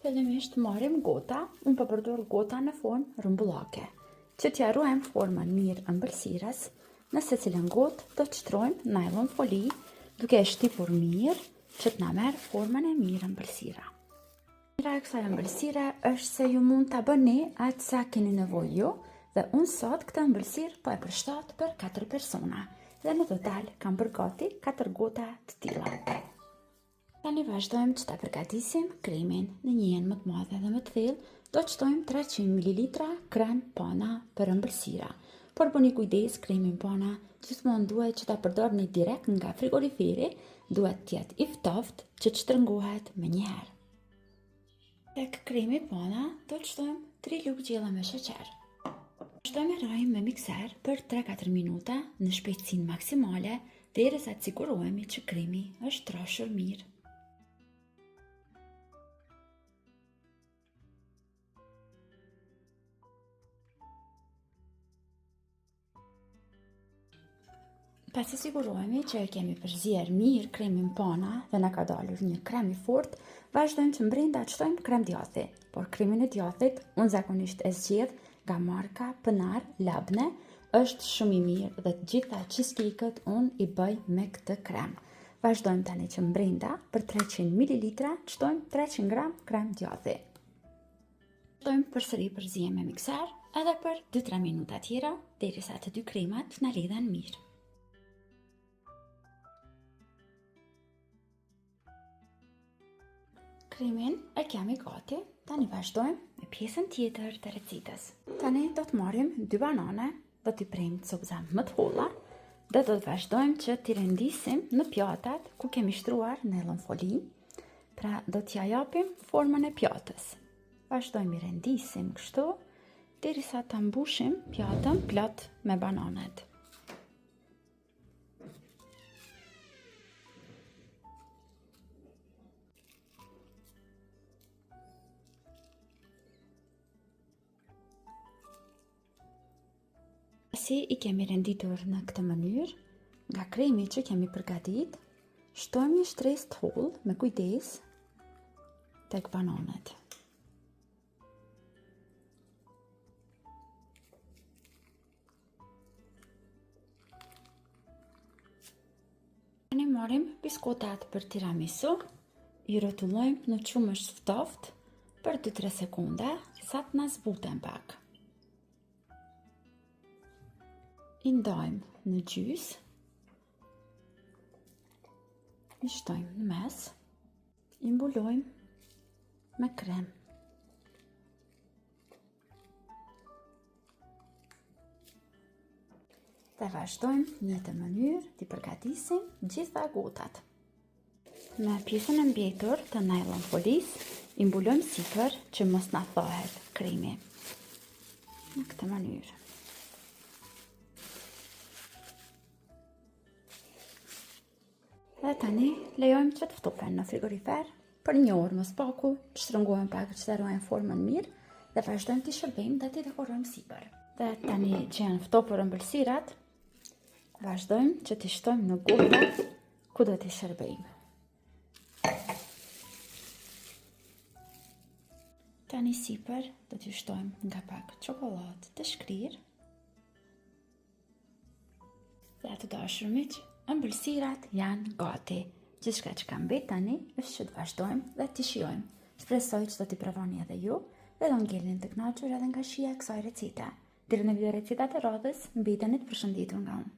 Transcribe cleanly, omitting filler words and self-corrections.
Fillimisht marrim gota, unë përdor gota në formë rrumbullake. Që t'ja ruajmë formën mirë ëmbëlsirës, në secilën gotë do të shtrojmë nylon foli, duke e shtypur mirë që t'na merr formën e mirë ëmbëlsira. Mira e kësaj ëmbëlsire është se ju mund ta bëni atë sa keni nevojë ju, dhe unë sot këtë ëmbëlsirë po e përshtat për 4 persona, dhe në total kam bërë gati 4 gota të tilla. Tani vazhdojmë që ta përgatisim kremin. Në një enë më të madhe dhe më të thellë, do të shtojmë 300 ml krem pana për ëmbëlsira. Por bëni kujdes, kremin pana gjithmonë duhet që ta përdorni direkt nga frigoriferi, duhet të jetë i ftoftë që të shtrëngohet me njëherë. Tek kremi pana do të shtojmë 3 lugë gjella me sheqer. Vazhdojmë rrajmë me mikser për 3-4 minuta në shpejtësinë maksimale derisa të sigurohemi që kremi është trashur mirë. Pasi sigurohemi që e kemi përzier mirë kremin pana dhe na ka dalur një krem i fortë, vazhdojmë që brenda të shtojmë krem djathi. Por kremin e djathit unë zakonisht e zgjedh nga marka Pënar Labne, është shumë i mirë dhe të gjitha cheesecake-ët unë i bëj me këtë krem. Vazhdojmë tani që brenda për 300 ml të shtojmë 300 gram krem djathi. Shtojmë përsëri përzijem me mikser edhe për 2-3 minuta tjera derisa të dy kremat na lidhen mirë. Kremin e kemi gati, tani vazhdojmë me pjesën tjetër të recetës. Tani do të marrim 2 banane, do t'i prejmë copëza më të holla dhe do të vazhdojmë që t'i rendisim në pjatat ku kemi shtruar nylon foli, pra do t'ja japim formën e pjatës. Vazhdojmë i rendisim kështu, derisa ta mbushim pjatën plot me bananet. Si i kemi renditur në këtë mënyrë, nga kremi që kemi përgatit, shtojmë një shtresë të hollë me kujdes tek bananet. Tani marrim biskotat për tiramisu, i rrotullojmë në qumësht ftoftë për 2-3 sekonda, sa të na zbuten pak. I ndajmë në gjys, i shtojmë në mes, i mbulojmë me krem. Dhe vazhdojmë në të mënyrë t'i përgatisim gjitha gotat. Me pjesën e mbjetur të nylon folis, i mbulojmë sipër që mos na thahet kremi. Në këtë mënyrë. Dhe tani lejojmë që të ftohen në frigorifer për 1 orë mos paku, të shtrëngohen pak që të ruajnë formën mirë dhe vazhdojmë t'i shërbejmë dhe t'i dekorojmë sipër. Dhe tani që janë ftofur ëmbëlsirat, vazhdojmë që t'i shtojmë në gota ku do t'i shërbejmë. Tani sipër do t'i shtojmë nga pak çokoladë të shkrirë. Dhe të dashur miq, ëmbëlsirat janë gati. Gjithçka që ka mbet tani është që të vazhdojmë dhe t'i shijojmë. Shpresoj që do t'i provoni edhe ju dhe do ngjellni të kënaqur edhe nga shija e kësaj recete. Deri në video recetat e radhës, mbeteni të përshëndetur nga unë.